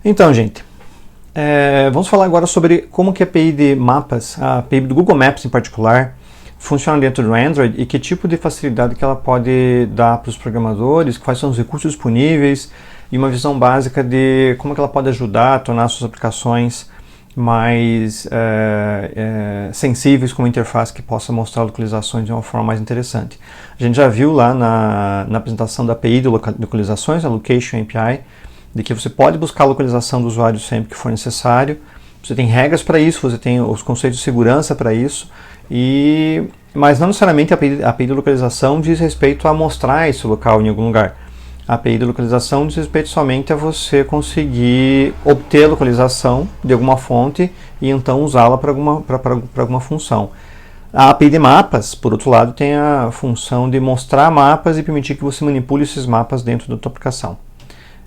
Então, gente, vamos falar agora sobre como que a API de mapas, a API do Google Maps em particular, funciona dentro do Android e que tipo de facilidade que ela pode dar para os programadores, quais são os recursos disponíveis e uma visão básica de como que ela pode ajudar a tornar suas aplicações mais sensíveis com uma interface que possa mostrar localizações de uma forma mais interessante. A gente já viu lá na apresentação da API de localizações, a Location API, de que você pode buscar a localização do usuário sempre que for necessário. Você tem regras para isso, você tem os conceitos de segurança para isso, mas não necessariamente a API de localização diz respeito a mostrar esse local em algum lugar. A API de localização diz respeito somente a você conseguir obter a localização de alguma fonte e então usá-la para alguma função. A API de mapas, por outro lado, tem a função de mostrar mapas e permitir que você manipule esses mapas dentro da sua aplicação.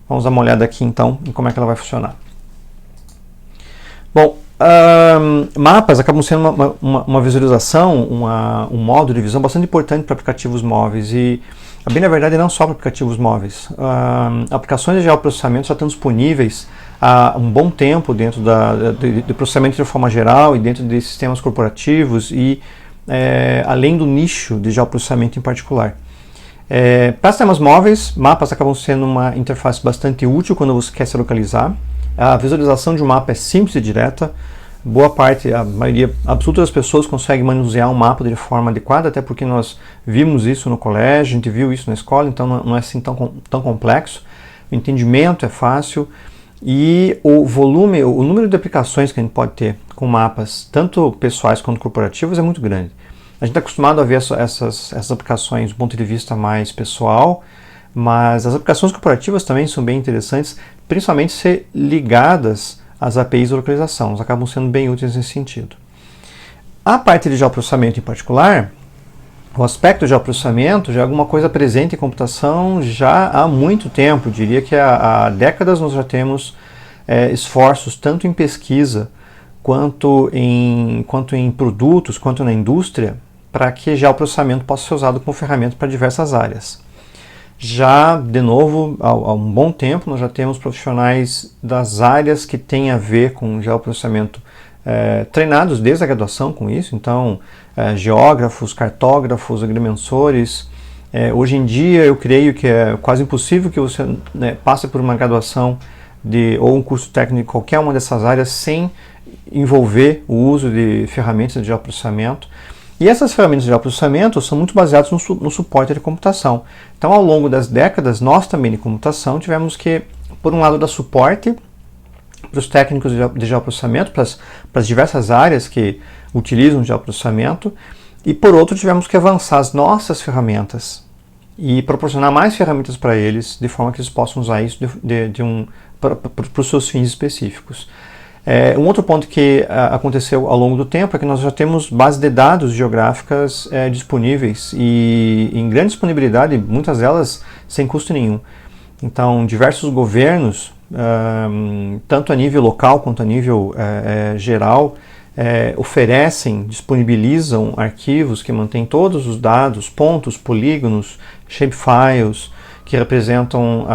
Vamos dar uma olhada aqui então em como é que ela vai funcionar. Bom, mapas acabam sendo uma visualização, um modo de visão bastante importante para aplicativos móveis e, bem na verdade, não só para aplicativos móveis. Aplicações de geoprocessamento já estão disponíveis há um bom tempo dentro do processamento de forma geral e dentro de sistemas corporativos e além do nicho de geoprocessamento em particular. Para sistemas móveis, mapas acabam sendo uma interface bastante útil quando você quer se localizar. A visualização de um mapa é simples e direta. Boa parte, a maioria absoluta das pessoas consegue manusear um mapa de forma adequada, até porque nós vimos isso no colégio, a gente viu isso na escola, então não é assim tão complexo. O entendimento é fácil e o número de aplicações que a gente pode ter com mapas, tanto pessoais quanto corporativos, é muito grande. A gente está acostumado a ver essas aplicações do ponto de vista mais pessoal, mas as aplicações corporativas também são bem interessantes, principalmente ser ligadas às APIs de localização. Elas acabam sendo bem úteis nesse sentido. A parte de geoprocessamento em particular, o aspecto de geoprocessamento já é alguma coisa presente em computação já há muito tempo. Eu diria que há décadas nós já temos esforços tanto em pesquisa quanto em produtos, quanto na indústria, para que geoprocessamento possa ser usado como ferramenta para diversas áreas. Já, de novo, há um bom tempo, nós já temos profissionais das áreas que têm a ver com geoprocessamento treinados desde a graduação com isso, então geógrafos, cartógrafos, agrimensores. Hoje em dia eu creio que é quase impossível que você passe por uma graduação ou um curso técnico em qualquer uma dessas áreas sem envolver o uso de ferramentas de geoprocessamento. E essas ferramentas de geoprocessamento são muito baseadas no suporte de computação. Então, ao longo das décadas, nós também de computação tivemos que, por um lado, dar suporte para os técnicos de geoprocessamento, para as diversas áreas que utilizam geoprocessamento, e por outro, tivemos que avançar as nossas ferramentas e proporcionar mais ferramentas para eles, de forma que eles possam usar isso para os seus fins específicos. Um outro ponto que aconteceu ao longo do tempo é que nós já temos bases de dados geográficas disponíveis e em grande disponibilidade, muitas delas sem custo nenhum. Então, diversos governos, tanto a nível local quanto a nível geral, disponibilizam arquivos que mantêm todos os dados, pontos, polígonos, shapefiles, que representam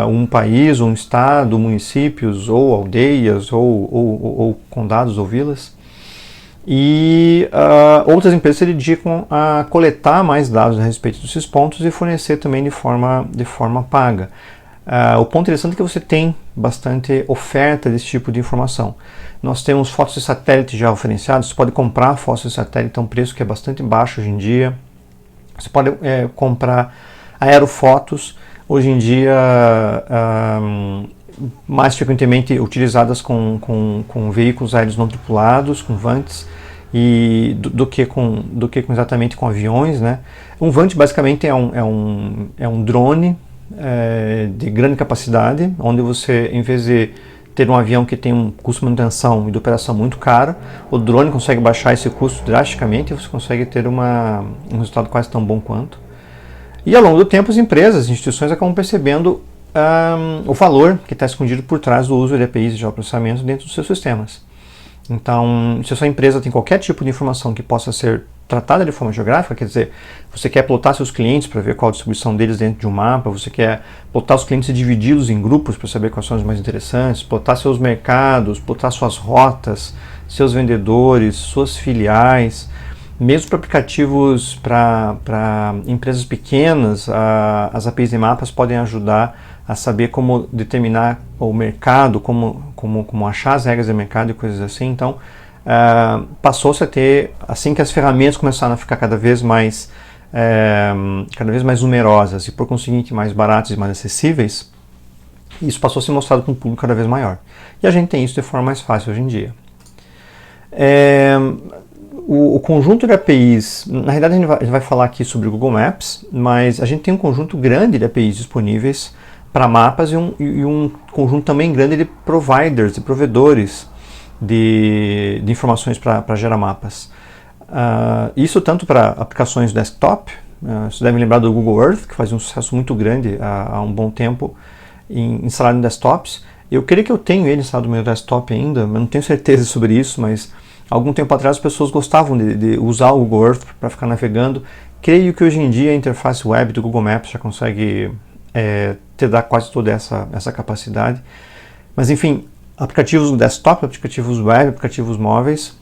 um país, um estado, municípios, ou aldeias, ou condados ou vilas. E outras empresas se dedicam a coletar mais dados a respeito desses pontos e fornecer também de forma paga. O ponto interessante é que você tem bastante oferta desse tipo de informação. Nós temos fotos de satélite já oferenciadas, você pode comprar fotos de satélite a um preço que é bastante baixo hoje em dia. Você pode comprar aerofotos, hoje em dia mais frequentemente utilizadas com veículos aéreos não tripulados, com VANTs, do que exatamente com aviões, né? Um VANT basicamente é um drone de grande capacidade, onde você, em vez de ter um avião que tem um custo de manutenção e de operação muito caro, o drone consegue baixar esse custo drasticamente e você consegue ter um resultado quase tão bom quanto. E ao longo do tempo as empresas, as instituições acabam percebendo o valor que está escondido por trás do uso de APIs de geoprocessamento dentro dos seus sistemas. Então, se a sua empresa tem qualquer tipo de informação que possa ser tratada de forma geográfica, quer dizer, você quer plotar seus clientes para ver qual a distribuição deles dentro de um mapa, você quer plotar os clientes e dividi-los em grupos para saber quais são os mais interessantes, plotar seus mercados, plotar suas rotas, seus vendedores, suas filiais, mesmo para aplicativos para empresas pequenas, as APIs de mapas podem ajudar a saber como determinar o mercado, como achar as regras do mercado e coisas assim. Então, passou-se a ter, assim que as ferramentas começaram a ficar cada vez mais numerosas e, por conseguinte, mais baratas e mais acessíveis, isso passou a ser mostrado para um público cada vez maior. E a gente tem isso de forma mais fácil hoje em dia. O conjunto de APIs, na realidade a gente vai falar aqui sobre o Google Maps, mas a gente tem um conjunto grande de APIs disponíveis para mapas e um conjunto também grande de providers, de provedores de informações para gerar mapas. Isso tanto para aplicações desktop, vocês devem lembrar do Google Earth, que fazia um sucesso muito grande há um bom tempo instalado em desktops. Eu creio que eu tenho ele instalado no meu desktop ainda, mas não tenho certeza sobre isso, mas algum tempo atrás as pessoas gostavam de usar o Google Earth para ficar navegando. Creio que hoje em dia a interface web do Google Maps já consegue te dar quase toda essa capacidade. Mas enfim, aplicativos desktop, aplicativos web, aplicativos móveis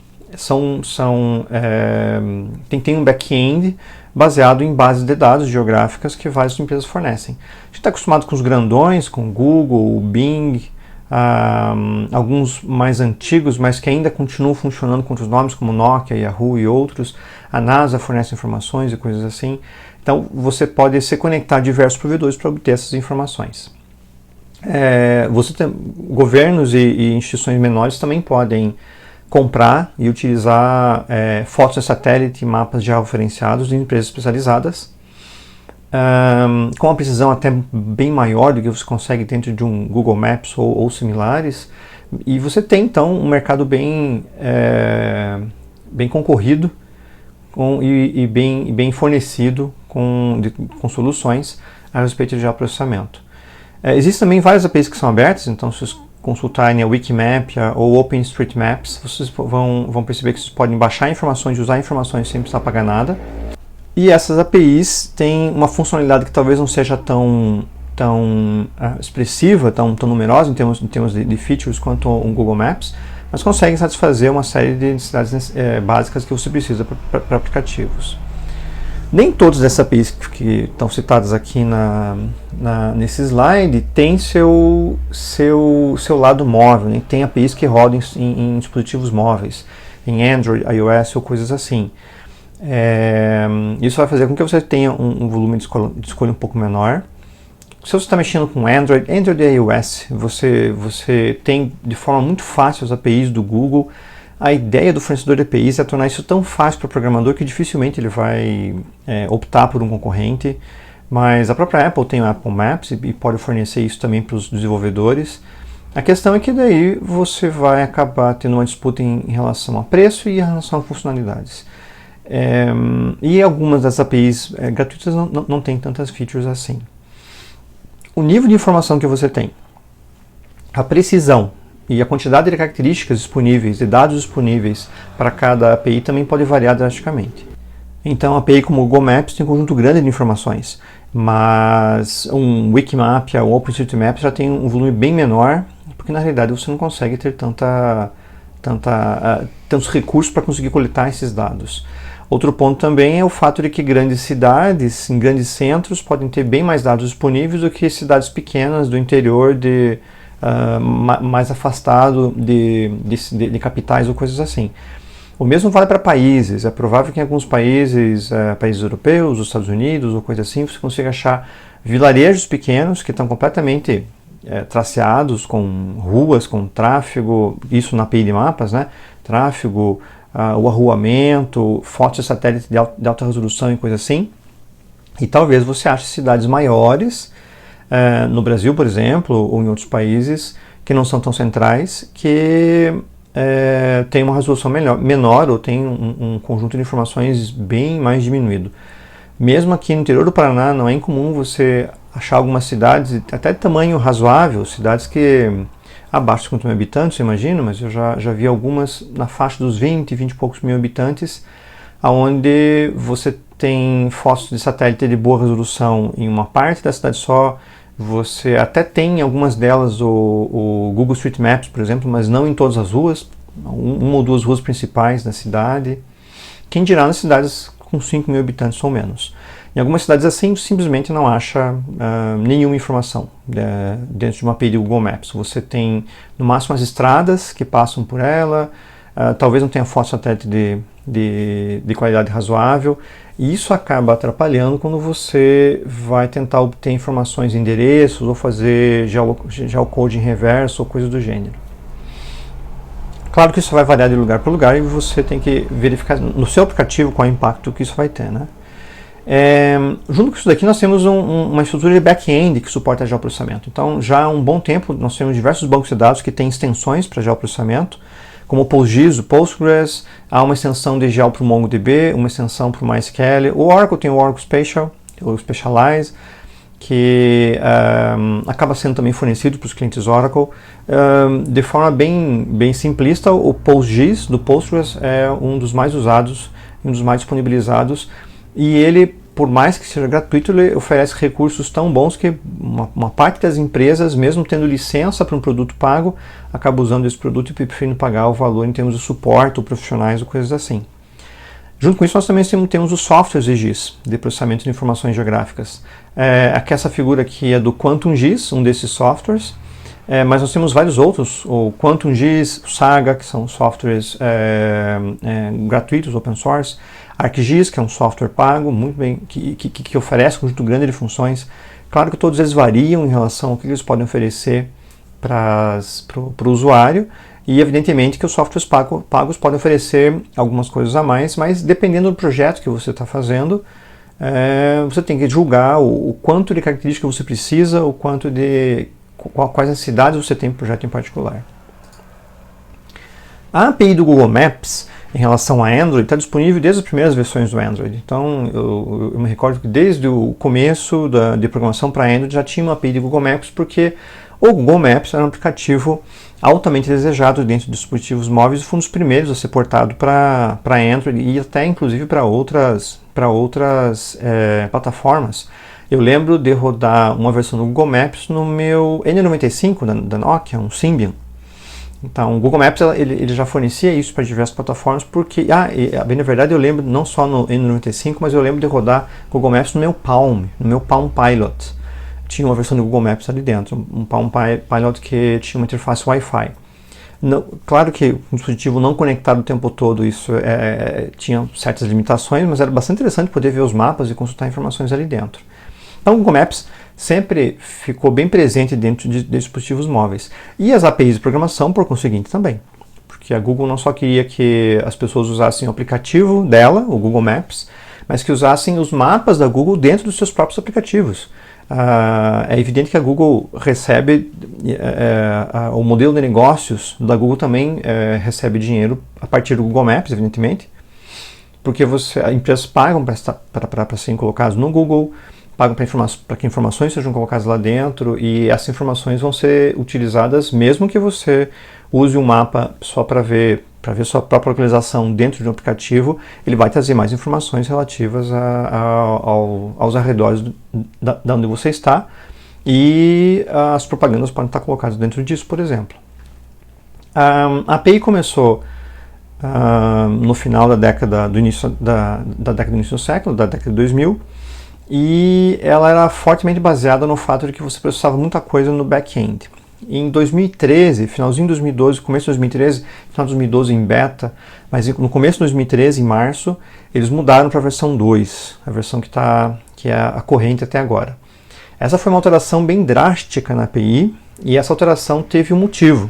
tem um back-end baseado em bases de dados geográficas que várias empresas fornecem. A gente está acostumado com os grandões, com o Google, o Bing, alguns mais antigos, mas que ainda continuam funcionando com outros nomes, como Nokia, Yahoo e outros. A NASA fornece informações e coisas assim. Então, você pode se conectar a diversos provedores para obter essas informações. Governos e instituições menores também podem comprar e utilizar fotos de satélite e mapas já referenciados de empresas especializadas, com uma precisão até bem maior do que você consegue dentro de um Google Maps ou similares. E você tem, então, um mercado bem concorrido e bem fornecido com soluções a respeito de geoprocessamento. Existem também várias APIs que são abertas, então se vocês consultarem a Wikimap ou OpenStreetMaps, vocês vão perceber que vocês podem baixar informações e usar informações sem precisar pagar nada. E essas APIs têm uma funcionalidade que talvez não seja tão expressiva, tão numerosa em termos de features quanto um Google Maps, mas conseguem satisfazer uma série de necessidades básicas que você precisa para aplicativos. Nem todas essas APIs que estão citadas aqui nesse slide têm seu lado móvel, né? Tem APIs que rodam em dispositivos móveis, em Android, iOS ou coisas assim. Isso vai fazer com que você tenha um volume de escolha um pouco menor. Se você está mexendo com Android e iOS, você tem de forma muito fácil as APIs do Google. A ideia do fornecedor de APIs é tornar isso tão fácil para o programador que dificilmente ele vai optar por um concorrente, mas a própria Apple tem o Apple Maps e pode fornecer isso também para os desenvolvedores. A questão é que daí você vai acabar tendo uma disputa em relação a preço e em relação a funcionalidades. E algumas das APIs gratuitas não têm tantas features assim. O nível de informação que você tem, a precisão e a quantidade de características disponíveis, de dados disponíveis para cada API também pode variar drasticamente. Então, a API como o Google Maps tem um conjunto grande de informações, mas um Wikimap ou OpenStreetMap já tem um volume bem menor, porque na realidade você não consegue ter tantos recursos para conseguir coletar esses dados. Outro ponto também é o fato de que grandes cidades, em grandes centros, podem ter bem mais dados disponíveis do que cidades pequenas do interior mais afastado de capitais ou coisas assim. O mesmo vale para países. É provável que em alguns países europeus, os Estados Unidos ou coisa assim, você consiga achar vilarejos pequenos que estão completamente traceados com ruas, com tráfego, isso na API de mapas, né? Tráfego, o arruamento, fotos de satélite de alta resolução e coisa assim. E talvez você ache cidades maiores, no Brasil, por exemplo, ou em outros países que não são tão centrais, que tem uma resolução menor ou tem um conjunto de informações bem mais diminuído. Mesmo aqui no interior do Paraná, não é incomum você achar algumas cidades, até de tamanho razoável, cidades que abaixo de 50 mil habitantes, eu imagino, mas eu já vi algumas na faixa dos 20 e poucos mil habitantes, onde você tem fotos de satélite de boa resolução em uma parte da cidade só. Você até tem algumas delas o Google Street Maps, por exemplo, mas não em todas as ruas, uma ou duas ruas principais da cidade. Quem dirá nas cidades com 5 mil habitantes ou menos. Em algumas cidades assim, simplesmente não acha nenhuma informação dentro de uma API de Google Maps. Você tem, no máximo, as estradas que passam por ela, talvez não tenha foto satélite de qualidade razoável, e isso acaba atrapalhando quando você vai tentar obter informações em endereços ou fazer geocoding reverso ou coisa do gênero. Claro que isso vai variar de lugar para lugar e você tem que verificar no seu aplicativo qual é o impacto que isso vai ter, né? Junto com isso daqui nós temos uma estrutura de back-end que suporta geoprocessamento. Então já há um bom tempo nós temos diversos bancos de dados que têm extensões para geoprocessamento, como o PostGIS, o Postgres, há uma extensão de geo para o MongoDB, uma extensão para o MySQL. O Oracle tem o Oracle Spatial, o Specialize, que acaba sendo também fornecido para os clientes Oracle. De forma bem simplista, o PostGIS do Postgres é um dos mais usados, um dos mais disponibilizados, e ele, por mais que seja gratuito, ele oferece recursos tão bons que uma parte das empresas, mesmo tendo licença para um produto pago, acaba usando esse produto e preferindo pagar o valor em termos de suporte ou profissionais ou coisas assim. Junto com isso, nós também temos os softwares de GIS, de processamento de informações geográficas. Aqui essa figura aqui é do QuantumGIS, um desses softwares, mas nós temos vários outros, o QuantumGIS, o Saga, que são softwares gratuitos, open source, ArcGIS, que é um software pago, muito bem, que oferece um conjunto grande de funções. Claro que todos eles variam em relação ao que eles podem oferecer para o usuário, e evidentemente que os softwares pagos podem oferecer algumas coisas a mais, mas dependendo do projeto que você está fazendo, você tem que julgar o quanto de características você precisa, o quanto quais necessidades você tem para o projeto em particular. A API do Google Maps em relação a Android está disponível desde as primeiras versões do Android. Então eu me recordo que desde o começo de programação para Android já tinha uma API de Google Maps, porque o Google Maps era um aplicativo altamente desejado dentro de dispositivos móveis e foi um dos primeiros a ser portado para Android e até inclusive para outras plataformas. Eu lembro de rodar uma versão do Google Maps no meu N95 da Nokia, um Symbian. Então, o Google Maps ele já fornecia isso para diversas plataformas, porque, bem na verdade, eu lembro não só no N95, mas eu lembro de rodar Google Maps no meu Palm Pilot. Tinha uma versão do Google Maps ali dentro, um Palm Pilot que tinha uma interface Wi-Fi. Claro que um dispositivo não conectado o tempo todo, isso tinha certas limitações, mas era bastante interessante poder ver os mapas e consultar informações ali dentro. Então, o Google Maps sempre ficou bem presente dentro de dispositivos móveis. E as APIs de programação, por conseguinte, também. Porque a Google não só queria que as pessoas usassem o aplicativo dela, o Google Maps, mas que usassem os mapas da Google dentro dos seus próprios aplicativos. É evidente que a Google recebe, o modelo de negócios da Google também recebe dinheiro a partir do Google Maps, evidentemente, porque as empresas pagam para serem colocadas no Google, pagam para que informações sejam colocadas lá dentro, e essas informações vão ser utilizadas mesmo que você use um mapa só para ver sua própria localização dentro de um aplicativo. Ele vai trazer mais informações relativas aos arredores da onde você está, e as propagandas podem estar colocadas dentro disso, por exemplo. A API começou no final da década do início do século, da década de 2000, e ela era fortemente baseada no fato de que você processava muita coisa no back-end. Em 2013, finalzinho de 2012, começo de 2013, final de 2012 em beta, mas no começo de 2013, em março, eles mudaram para a versão 2, a versão que é a corrente até agora. Essa foi uma alteração bem drástica na API, e essa alteração teve um motivo.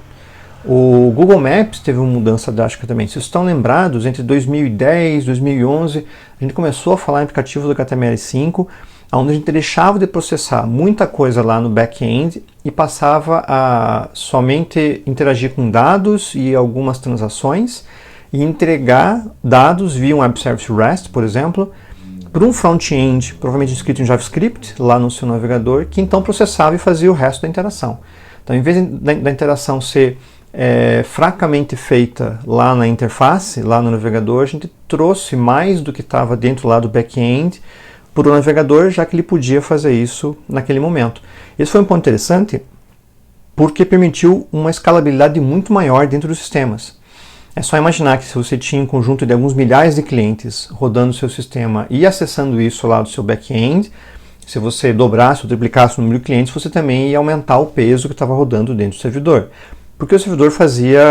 O Google Maps teve uma mudança drástica também. Se vocês estão lembrados, entre 2010 e 2011, a gente começou a falar em aplicativos do HTML5, onde a gente deixava de processar muita coisa lá no back-end e passava a somente interagir com dados e algumas transações e entregar dados via um Web Service REST, por exemplo, para um front-end, provavelmente escrito em JavaScript, lá no seu navegador, que então processava e fazia o resto da interação. Então, em vez da interação ser fracamente feita lá na interface, lá no navegador, a gente trouxe mais do que estava dentro lá do back-end para o navegador, já que ele podia fazer isso naquele momento. Esse foi um ponto interessante, porque permitiu uma escalabilidade muito maior dentro dos sistemas. É só imaginar que se você tinha um conjunto de alguns milhares de clientes rodando o seu sistema e acessando isso lá do seu back-end, se você dobrasse ou triplicasse o número de clientes, você também ia aumentar o peso que estava rodando dentro do servidor. Porque o servidor fazia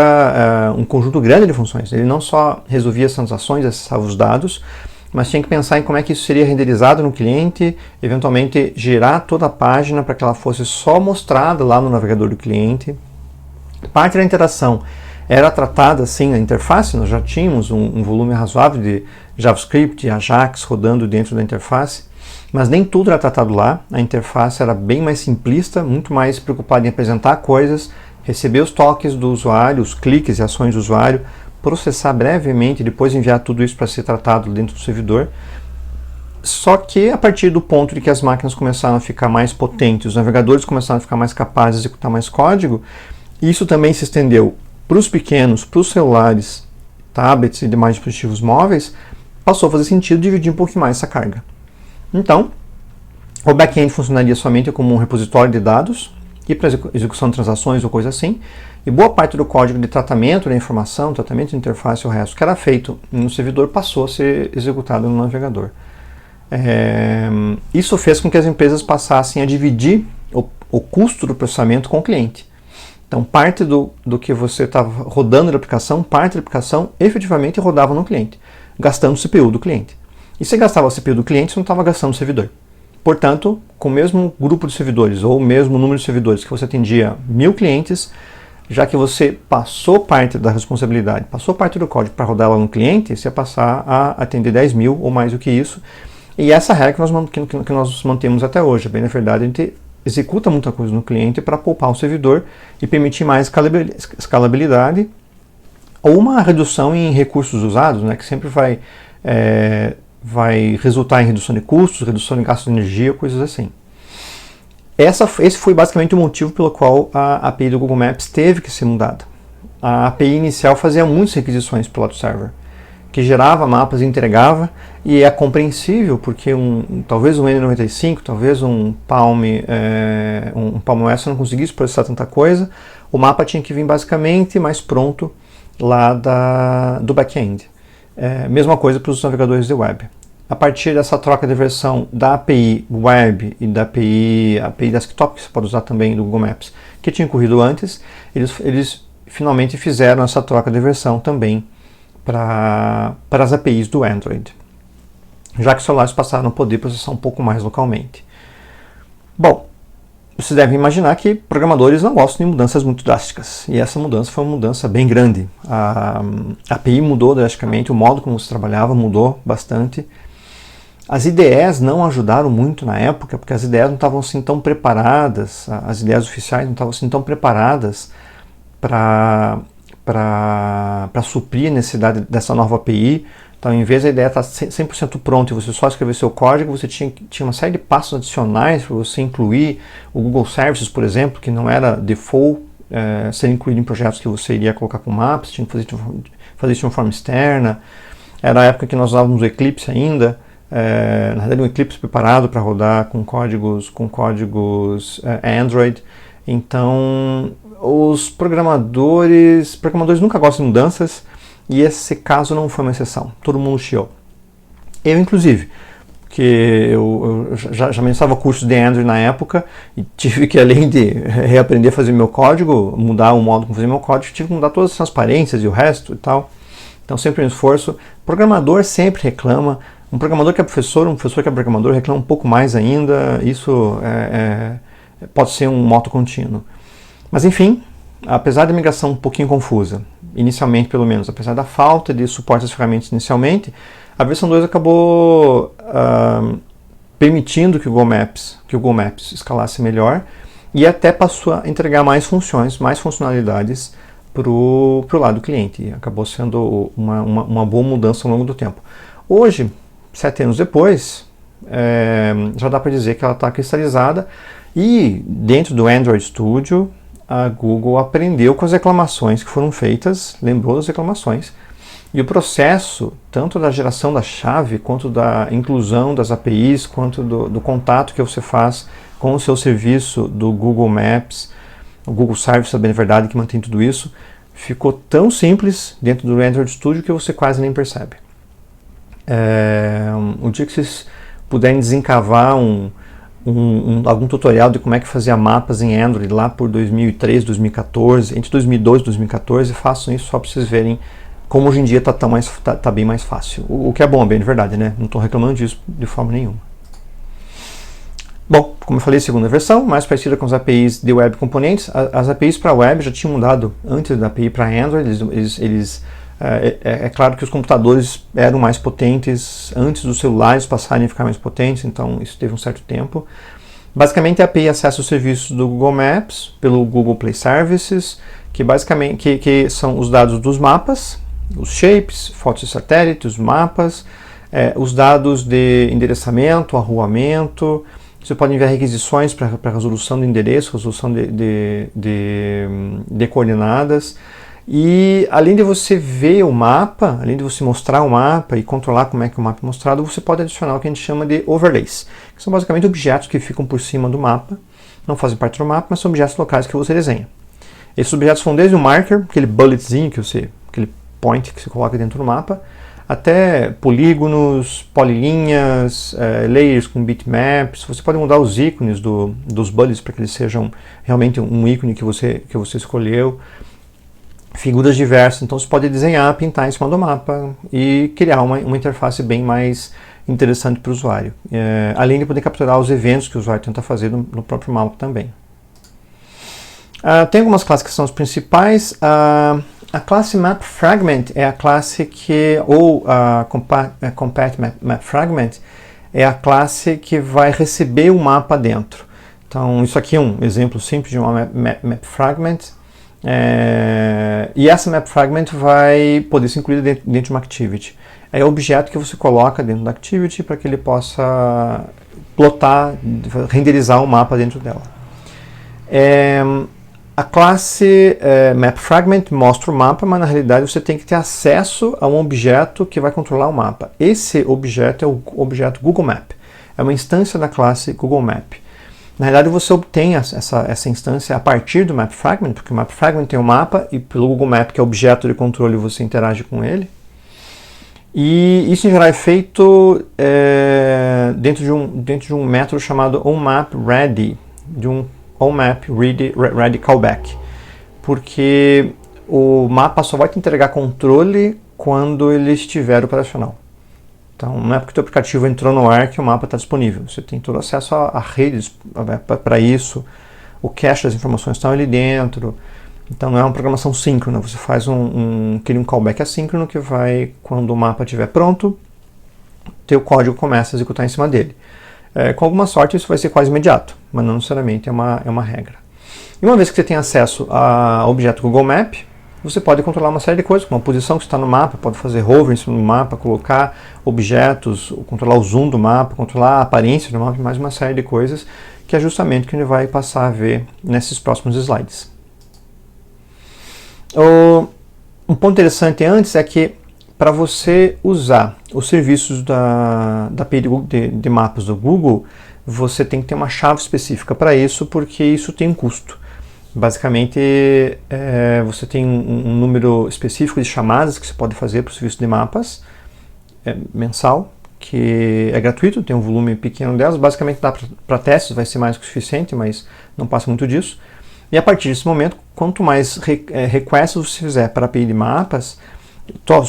um conjunto grande de funções. Ele não só resolvia as transações, acessava os dados, mas tinha que pensar em como é que isso seria renderizado no cliente, eventualmente gerar toda a página para que ela fosse só mostrada lá no navegador do cliente. Parte da interação era tratada assim na interface, nós já tínhamos um volume razoável de JavaScript e Ajax rodando dentro da interface, mas nem tudo era tratado lá. A interface era bem mais simplista, muito mais preocupada em apresentar coisas, receber os toques do usuário, os cliques e ações do usuário, processar brevemente e depois enviar tudo isso para ser tratado dentro do servidor. Só que a partir do ponto de que as máquinas começaram a ficar mais potentes, os navegadores começaram a ficar mais capazes de executar mais código, isso também se estendeu para os pequenos, para os celulares, tablets e demais dispositivos móveis, passou a fazer sentido dividir um pouquinho mais essa carga. Então, o back-end funcionaria somente como um repositório de dados e para execução de transações ou coisa assim, e boa parte do código de tratamento da informação, tratamento de interface e o resto que era feito no servidor passou a ser executado no navegador. Isso fez com que as empresas passassem a dividir o custo do processamento com o cliente. Então, parte do que você estava rodando na aplicação, parte da aplicação efetivamente rodava no cliente, gastando o CPU do cliente. E se gastava o CPU do cliente, você não estava gastando o servidor. Portanto, com o mesmo grupo de servidores ou o mesmo número de servidores que você atendia 1000 clientes, já que você passou parte da responsabilidade, passou parte do código para rodar lá no cliente, você ia passar a atender 10.000 ou mais do que isso. E essa regra que nós mantemos até hoje. Bem, na verdade, a gente executa muita coisa no cliente para poupar o servidor e permitir mais escalabilidade ou uma redução em recursos usados, né, que sempre vai resultar em redução de custos, redução de gastos de energia, coisas assim. Esse foi basicamente o motivo pelo qual a API do Google Maps teve que ser mudada. A API inicial fazia muitas requisições pelo lado do server, que gerava mapas e entregava, e é compreensível porque talvez um N95, talvez um Palm OS não conseguisse processar tanta coisa, o mapa tinha que vir basicamente mais pronto lá do back-end. Mesma coisa para os navegadores de web. A partir dessa troca de versão da API Web e da API Desktop, que você pode usar também do Google Maps, que tinha ocorrido antes, eles finalmente fizeram essa troca de versão também para as APIs do Android, já que os celulares passaram a poder processar um pouco mais localmente. Bom, vocês devem imaginar que programadores não gostam de mudanças muito drásticas, e essa mudança foi uma mudança bem grande. A API mudou drasticamente, o modo como se trabalhava mudou bastante. As IDEs não ajudaram muito na época, porque as IDEs não estavam assim tão preparadas, as IDEs oficiais não estavam assim tão preparadas para suprir a necessidade dessa nova API. Então, em vez da ideia estar 100% pronta e você só escrever seu código, você tinha uma série de passos adicionais para você incluir o Google Services, por exemplo, que não era default ser incluído em projetos que você iria colocar com Maps, tinha que fazer isso de uma forma externa. Era a época que nós usávamos o Eclipse ainda, na verdade um Eclipse preparado para rodar com códigos Android. Então, os programadores nunca gostam de mudanças, e esse caso não foi uma exceção. Todo mundo chiou. Eu, inclusive, porque eu já ministrava cursos de Android na época e tive que, além de reaprender a fazer meu código, mudar o modo como fazer meu código, tive que mudar todas as transparências e o resto e tal. Então, sempre um esforço. Programador sempre reclama. Um programador que é professor, um professor que é programador reclama um pouco mais ainda. Isso pode ser um moto contínuo. Mas, enfim, apesar da migração um pouquinho confusa, inicialmente pelo menos, apesar da falta de suporte às ferramentas inicialmente, a versão 2 acabou permitindo que o Google Maps escalasse melhor e até passou a entregar mais funções, mais funcionalidades para o lado do cliente. E acabou sendo uma boa mudança ao longo do tempo. Hoje, 7 anos depois, já dá para dizer que ela está cristalizada, e dentro do Android Studio a Google aprendeu com as reclamações que foram feitas, lembrou das reclamações, e o processo, tanto da geração da chave, quanto da inclusão das APIs, quanto do contato que você faz com o seu serviço do Google Maps, o Google Service, a bem verdade, que mantém tudo isso, ficou tão simples dentro do Android Studio que você quase nem percebe. O dia que vocês puderem desencavar algum tutorial de como é que fazia mapas em Android lá por 2013, 2014, entre 2012 e 2014, façam isso só para vocês verem como hoje em dia tá bem mais fácil. O que é bom, bem de verdade, né? Não estou reclamando disso de forma nenhuma. Bom, como eu falei, segunda versão, mais parecida com as APIs de Web Components. As APIs para Web já tinham mudado antes da API para Android. É claro que os computadores eram mais potentes antes dos celulares passarem a ficar mais potentes, então isso teve um certo tempo. Basicamente a API acessa os serviços do Google Maps pelo Google Play Services, que são os dados dos mapas, os shapes, fotos de satélite, os mapas, os dados de endereçamento, arruamento. Você pode enviar requisições para resolução do endereço, resolução de coordenadas. E além de você ver o mapa, além de você mostrar o mapa e controlar como é que o mapa é mostrado, você pode adicionar o que a gente chama de overlays, que são basicamente objetos que ficam por cima do mapa, não fazem parte do mapa, mas são objetos locais que você desenha. Esses objetos vão desde o marker, aquele bulletzinho aquele point que você coloca dentro do mapa, até polígonos, polilinhas, layers com bitmaps. Você pode mudar os ícones dos bullets para que eles sejam realmente um ícone que você escolheu. Figuras diversas, então você pode desenhar, pintar em cima do mapa e criar uma interface bem mais interessante para o usuário. Além de poder capturar os eventos que o usuário tenta fazer no próprio mapa também. Tem algumas classes que são as principais. A classe Map Fragment é a classe ou a Compact Map Fragment é a classe que vai receber o mapa dentro. Então isso aqui é um exemplo simples de uma Map Fragment. E essa Map Fragment vai poder ser incluída dentro de uma Activity. É o objeto que você coloca dentro da Activity para que ele possa plotar, renderizar o mapa dentro dela. A classe Map Fragment mostra o mapa, mas na realidade você tem que ter acesso a um objeto que vai controlar o mapa. Esse objeto é o objeto Google Map. É uma instância da classe Google Map. Na realidade você obtém essa instância a partir do Map Fragment, porque o Map Fragment tem o mapa e pelo Google Map, que é objeto de controle, você interage com ele. E isso em geral é feito dentro de um método chamado onMapReady, de um onMapReady callback, porque o mapa só vai te entregar controle quando ele estiver operacional. Então não é porque o teu aplicativo entrou no ar que o mapa está disponível. Você tem todo acesso a redes para isso, o cache das informações estão ali dentro. Então não é uma programação síncrona, você faz cria um callback assíncrono que vai, quando o mapa estiver pronto, teu código começa a executar em cima dele. Com alguma sorte isso vai ser quase imediato, mas não necessariamente é uma regra. E uma vez que você tem acesso ao objeto Google Map, você pode controlar uma série de coisas, como a posição que está no mapa, pode fazer hover em cima do mapa, colocar objetos, controlar o zoom do mapa, controlar a aparência do mapa e mais uma série de coisas, que é justamente o que a gente vai passar a ver nesses próximos slides. Um ponto interessante antes é que para você usar os serviços da API de mapas do Google, você tem que ter uma chave específica para isso, porque isso tem um custo. Basicamente, você tem um número específico de chamadas que você pode fazer para o serviço de mapas mensal, que é gratuito, tem um volume pequeno delas. Basicamente, dá para testes, vai ser mais que o suficiente, mas não passa muito disso. E a partir desse momento, quanto mais requests você fizer para a API de mapas,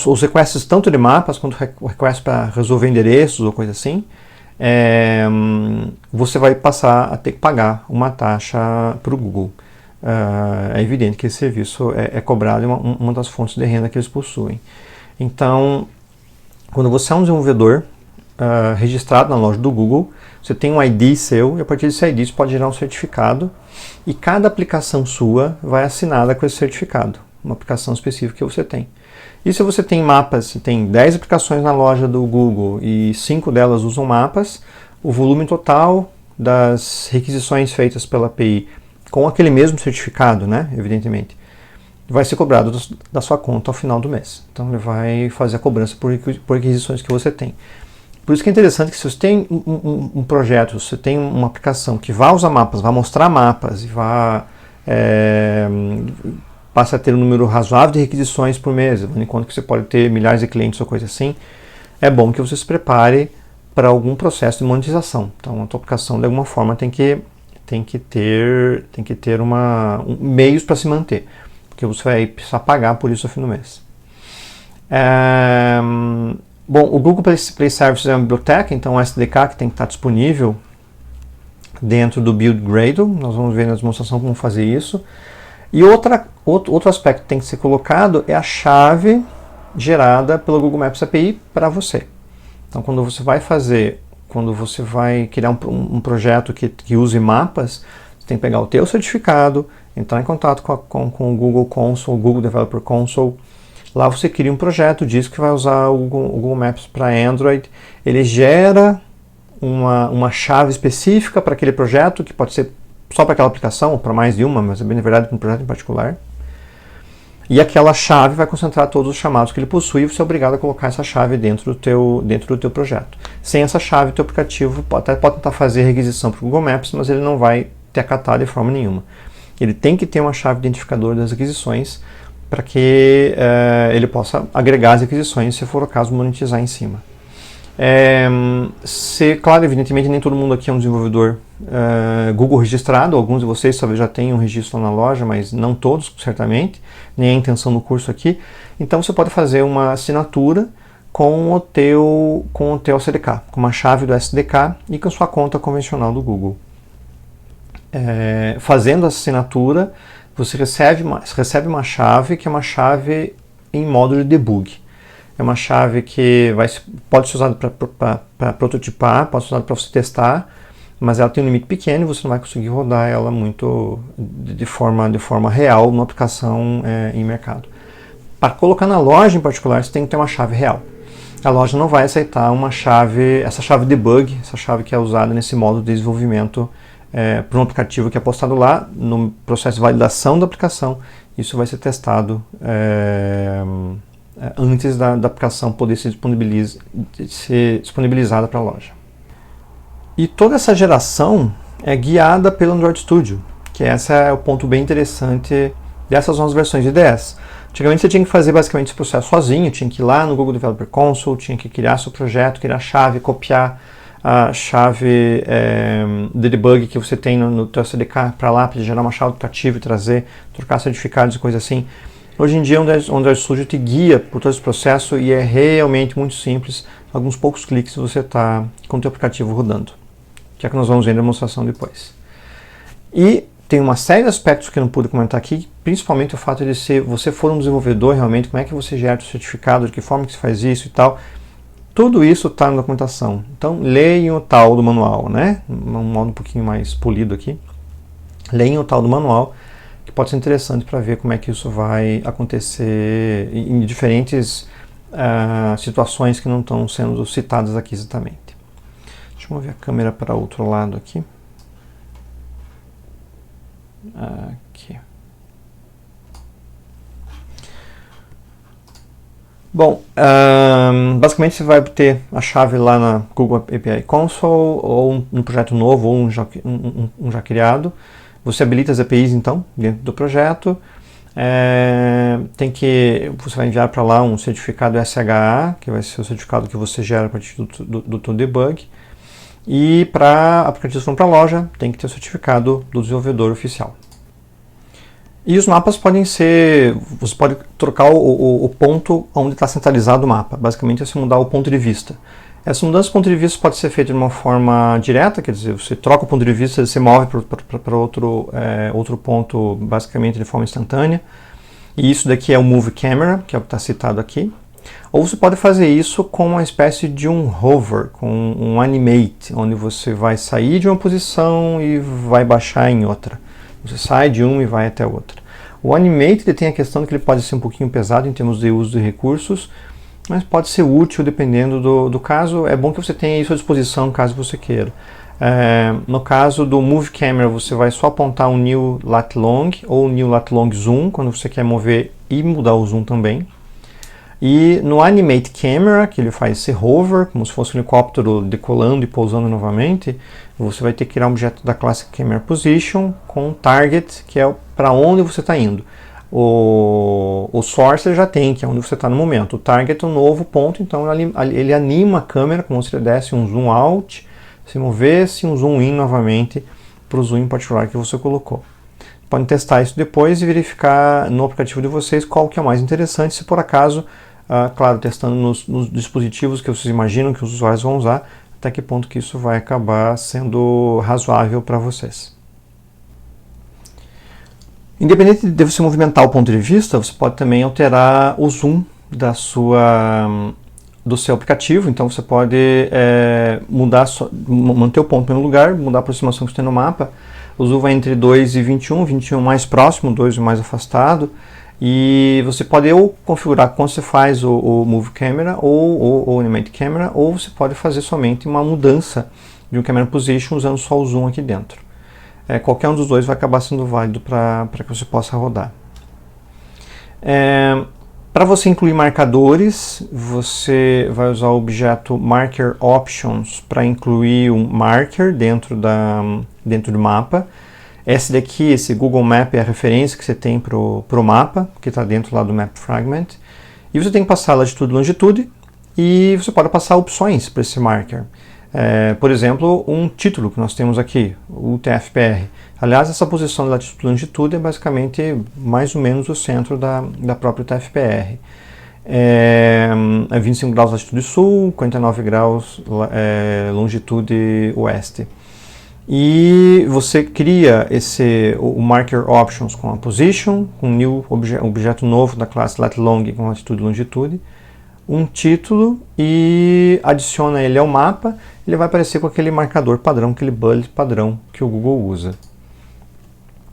os requests tanto de mapas quanto requests para resolver endereços ou coisa assim, você vai passar a ter que pagar uma taxa para o Google. É evidente que esse serviço é cobrado, uma das fontes de renda que eles possuem. Então, quando você é um desenvolvedor registrado na loja do Google, você tem um ID seu e a partir desse ID você pode gerar um certificado e cada aplicação sua vai assinada com esse certificado, uma aplicação específica que você tem. E se você tem mapas, se tem 10 aplicações na loja do Google e 5 delas usam mapas, o volume total das requisições feitas pela API com aquele mesmo certificado, né, evidentemente, vai ser cobrado da sua conta ao final do mês. Então ele vai fazer a cobrança por requisições que você tem. Por isso que é interessante que se você tem um projeto, se você tem uma aplicação que vai usar mapas, vai mostrar mapas e vai passa a ter um número razoável de requisições por mês, enquanto que você pode ter milhares de clientes ou coisa assim, é bom que você se prepare para algum processo de monetização. Então a tua aplicação de alguma forma tem que ter meios para se manter, porque você vai precisar pagar por isso no fim do mês. Bom, o Google Play Services é uma biblioteca, então o SDK que tem que estar disponível dentro do Build Gradle. Nós vamos ver na demonstração como fazer isso. E outro aspecto que tem que ser colocado é a chave gerada pelo Google Maps API para você. Então, quando você vai criar um projeto que use mapas, você tem que pegar o teu certificado, entrar em contato com o Google Console, o Google Developer Console. Lá você cria um projeto, diz que vai usar o Google Maps para Android. Ele gera uma chave específica para aquele projeto, que pode ser só para aquela aplicação, ou para mais de uma, mas é bem na verdade para um projeto em particular. E aquela chave vai concentrar todos os chamados que ele possui, e você é obrigado a colocar essa chave dentro do teu projeto. Sem essa chave, o teu aplicativo até pode tentar fazer requisição para o Google Maps, mas ele não vai te acatar de forma nenhuma. Ele tem que ter uma chave identificadora das requisições para que ele possa agregar as requisições, se for o caso, monetizar em cima. Claro, evidentemente, nem todo mundo aqui é um desenvolvedor Google registrado. Alguns de vocês talvez já tenham um registro na loja, mas não todos, certamente, nem a intenção do curso aqui. Então você pode fazer uma assinatura com o teu SDK, com uma chave do SDK e com a sua conta convencional do Google. Fazendo essa assinatura, você recebe uma chave que é uma chave em modo de debug. É uma chave que pode ser usada para prototipar, pode ser usada para você testar, mas ela tem um limite pequeno e você não vai conseguir rodar ela muito de forma real numa aplicação em mercado. Para colocar na loja em particular, você tem que ter uma chave real. A loja não vai aceitar essa chave debug, essa chave que é usada nesse modo de desenvolvimento para um aplicativo que é postado lá. No processo de validação da aplicação, isso vai ser testado antes da aplicação poder ser disponibilizada para a loja. E toda essa geração é guiada pelo Android Studio, que esse é o ponto bem interessante dessas novas versões de IDEs. Antigamente você tinha que fazer basicamente esse processo sozinho, tinha que ir lá no Google Developer Console, tinha que criar seu projeto, criar a chave, copiar a chave de debug que você tem no teu SDK para lá, para gerar uma chave educativa e trazer, trocar certificados e coisas assim. Hoje em dia o Android Studio te guia por todo esse processo e é realmente muito simples. Alguns poucos cliques você está com o teu aplicativo rodando, que é que nós vamos ver na demonstração depois. E tem uma série de aspectos que eu não pude comentar aqui, principalmente o fato de você for um desenvolvedor realmente, como é que você gera o certificado, de que forma que você faz isso e tal. Tudo isso está na documentação. Então leiam o tal do manual, né? Um modo um pouquinho mais polido aqui. Leiam o tal do manual, que pode ser interessante para ver como é que isso vai acontecer em diferentes situações que não estão sendo citadas aqui exatamente. Deixa eu mover a câmera para o outro lado aqui. Aqui. Bom, basicamente você vai ter a chave lá na Google API Console, ou um projeto novo, ou um já criado. Você habilita as APIs então, dentro do projeto. Você vai enviar para lá um certificado SHA, que vai ser o certificado que você gera a partir do teu debug. E para aplicativos que vão para a loja, tem que ter o certificado do desenvolvedor oficial. E os mapas podem ser, você pode trocar o ponto onde está centralizado o mapa. Basicamente é você mudar o ponto de vista. Essa mudança de ponto de vista pode ser feita de uma forma direta, quer dizer, você troca o ponto de vista, você move para outro ponto, basicamente de forma instantânea. E isso daqui é o Move Camera, que é o que está citado aqui. Ou você pode fazer isso com uma espécie de um hover, com um animate, onde você vai sair de uma posição e vai baixar em outra. Você sai de uma e vai até outra. O animate tem a questão de que ele pode ser um pouquinho pesado em termos de uso de recursos, mas pode ser útil dependendo do caso. É bom que você tenha isso à disposição caso você queira. No caso do Move Camera, você vai só apontar o New Lat Long ou o New Lat Long Zoom, quando você quer mover e mudar o zoom também. E no Animate Camera, que ele faz esse hover, como se fosse um helicóptero decolando e pousando novamente, você vai ter que criar um objeto da classe Camera Position com Target, que é para onde você está indo. O Source ele já tem, que é onde você está no momento. O Target é um novo ponto, então ele anima a câmera, como se ele desse um zoom out, se movesse um zoom in novamente para o zoom em particular que você colocou. Podem testar isso depois e verificar no aplicativo de vocês qual que é o mais interessante, se por acaso, claro, testando nos dispositivos que vocês imaginam que os usuários vão usar, até que ponto que isso vai acabar sendo razoável para vocês. Independente de você movimentar o ponto de vista, você pode também alterar o zoom do seu aplicativo. Então você pode manter o ponto no lugar, mudar a aproximação que você tem no mapa. O zoom vai entre 2 e 21, 21 mais próximo, 2 mais afastado. E você pode ou configurar quando você faz o Move Camera ou o Animate Camera, ou você pode fazer somente uma mudança de um Camera Position usando só o zoom aqui dentro. Qualquer um dos dois vai acabar sendo válido para que você possa rodar. Para você incluir marcadores, você vai usar o objeto Marker Options para incluir um marker dentro do mapa. Esse Google Map é a referência que você tem para o mapa, que está dentro lá do Map Fragment. E você tem que passar latitude e longitude, e você pode passar opções para esse marker. Por exemplo, um título que nós temos aqui, o TFPR. Aliás, essa posição de latitude e longitude é basicamente mais ou menos o centro da própria TFPR. 25 graus latitude sul, 49 graus longitude oeste. E você cria o Marker Options com a Position, com um objeto novo da classe LatLong com latitude e longitude, um título e adiciona ele ao mapa. Ele vai aparecer com aquele marcador padrão, aquele bullet padrão que o Google usa.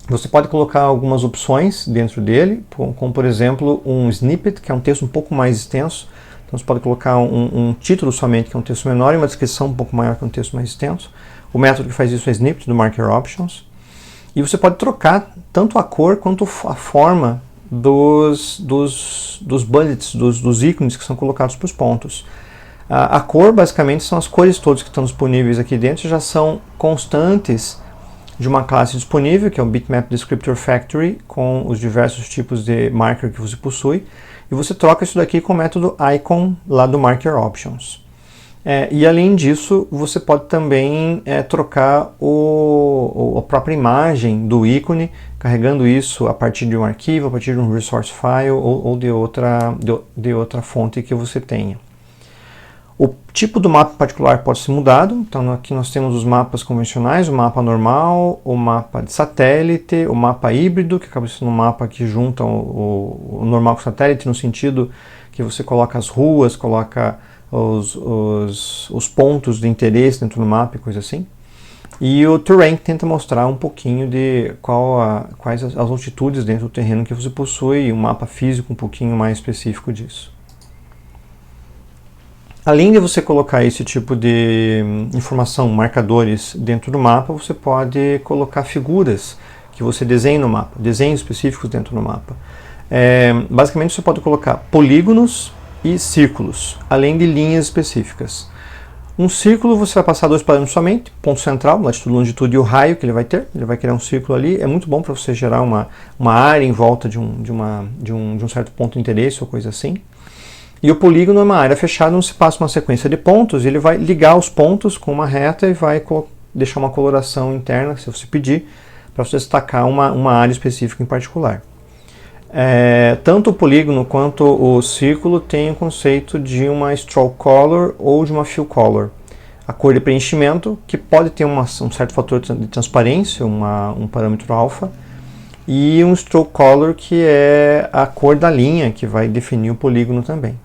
Você pode colocar algumas opções dentro dele, como por exemplo um snippet, que é um texto um pouco mais extenso. Então você pode colocar um título somente, que é um texto menor, e uma descrição um pouco maior, que é um texto mais extenso. O método que faz isso é snippet do Marker Options. E você pode trocar tanto a cor quanto a forma dos bullets, dos ícones que são colocados para os pontos. A cor, basicamente, são as cores todas que estão disponíveis aqui dentro, já são constantes de uma classe disponível, que é o Bitmap Descriptor Factory, com os diversos tipos de marker que você possui, e você troca isso daqui com o método icon lá do Marker Options. E além disso, você pode também trocar a própria imagem do ícone, carregando isso a partir de um arquivo, a partir de um resource file ou de outra fonte que você tenha. O tipo do mapa particular pode ser mudado. Então aqui nós temos os mapas convencionais, o mapa normal, o mapa de satélite, o mapa híbrido, que acaba sendo um mapa que junta o normal com o satélite, no sentido que você coloca as ruas, coloca os pontos de interesse dentro do mapa e coisa assim. E o Terrain tenta mostrar um pouquinho de quais as altitudes dentro do terreno que você possui, e um mapa físico um pouquinho mais específico disso. Além de você colocar esse tipo de informação, marcadores dentro do mapa, você pode colocar figuras que você desenha no mapa, desenhos específicos dentro do mapa. Basicamente você pode colocar polígonos e círculos, além de linhas específicas. Um círculo você vai passar dois parâmetros somente, ponto central, latitude, longitude e o raio que ele vai ter. Ele vai criar um círculo ali, é muito bom para você gerar uma área em volta de um certo ponto de interesse ou coisa assim. E o polígono é uma área fechada onde se passa uma sequência de pontos, e ele vai ligar os pontos com uma reta e vai deixar uma coloração interna, se você pedir, para você destacar uma área específica em particular. Tanto o polígono quanto o círculo tem o conceito de uma stroke color ou de uma fill color. A cor de preenchimento, que pode ter um certo fator de transparência, um parâmetro alfa, e um stroke color, que é a cor da linha, que vai definir o polígono também.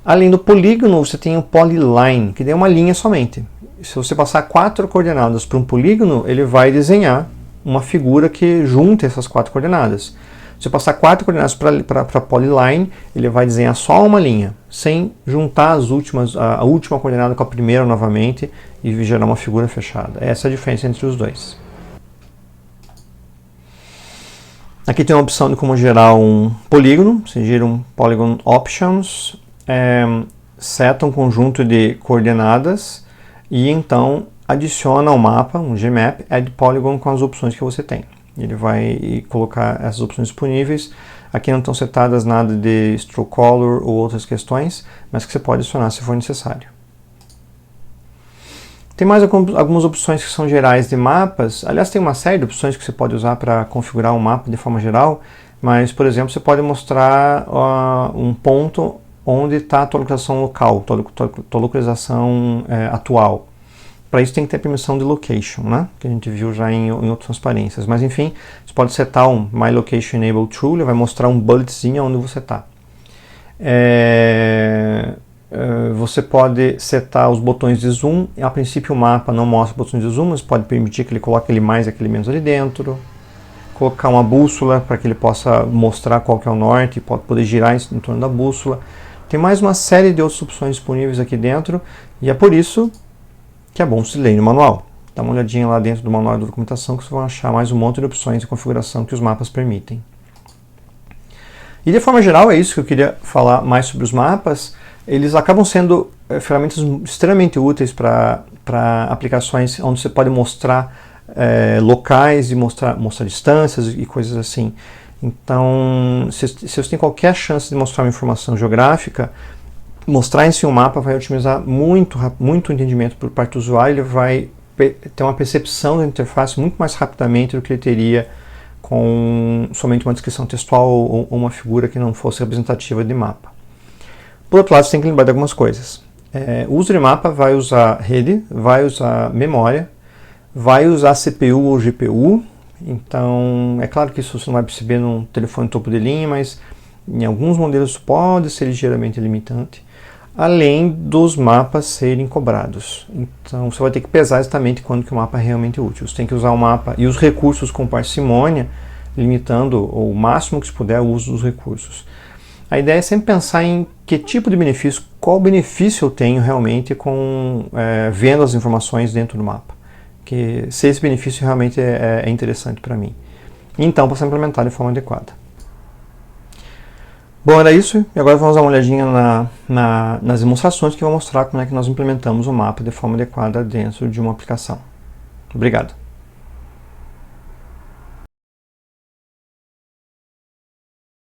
Além do polígono, você tem o polyline, que é uma linha somente. Se você passar 4 coordenadas para um polígono, ele vai desenhar uma figura que junta essas 4 coordenadas. Se eu passar 4 coordenadas para polyline, ele vai desenhar só uma linha, sem juntar a última coordenada com a primeira novamente e gerar uma figura fechada. Essa é a diferença entre os dois. Aqui tem a opção de como gerar um polígono. Você gira um Polygon Options, seta um conjunto de coordenadas e então adiciona ao mapa, um Gmap, Add Polygon com as opções que você tem. Ele vai colocar essas opções disponíveis. Aqui não estão setadas nada de Stroke Color ou outras questões, mas que você pode adicionar se for necessário. Tem mais algumas opções que são gerais de mapas. Aliás, tem uma série de opções que você pode usar para configurar um mapa de forma geral, mas, por exemplo, você pode mostrar um ponto onde está a tua localização local, tua localização atual. Para isso tem que ter permissão de location, né? Que a gente viu já em outras transparências. Mas enfim, você pode setar um My Location Enable True, ele vai mostrar um bulletzinho onde você está. Você pode setar os botões de zoom. A princípio o mapa não mostra botões de zoom, mas pode permitir que ele coloque aquele mais e aquele menos ali dentro. Colocar uma bússola para que ele possa mostrar qual que é o norte e pode poder girar em torno da bússola. Tem mais uma série de outras opções disponíveis aqui dentro e é por isso que é bom se ler no manual. Dá uma olhadinha lá dentro do manual da documentação que vocês vão achar mais um monte de opções de configuração que os mapas permitem. E de forma geral é isso que eu queria falar mais sobre os mapas. Eles acabam sendo ferramentas extremamente úteis para aplicações onde você pode mostrar locais e mostrar distâncias e coisas assim. Então, se você tem qualquer chance de mostrar uma informação geográfica, mostrar em si um mapa vai otimizar muito o entendimento por parte do usuário. Ele vai ter uma percepção da interface muito mais rapidamente do que ele teria com somente uma descrição textual ou uma figura que não fosse representativa de mapa. Por outro lado, você tem que lembrar de algumas coisas. O uso de mapa vai usar rede, vai usar memória, vai usar CPU ou GPU. Então, é claro que isso você não vai perceber num telefone topo de linha, mas em alguns modelos pode ser ligeiramente limitante, além dos mapas serem cobrados. Então, você vai ter que pesar exatamente quando que o mapa é realmente útil. Você tem que usar o mapa e os recursos com parcimônia, limitando o máximo que se puder o uso dos recursos. A ideia é sempre pensar em que tipo de benefício, qual benefício eu tenho realmente com vendo as informações dentro do mapa. Que se esse benefício realmente é interessante para mim. Então, posso implementar de forma adequada. Bom, era isso. E agora vamos dar uma olhadinha nas demonstrações que vão mostrar como é que nós implementamos o mapa de forma adequada dentro de uma aplicação. Obrigado.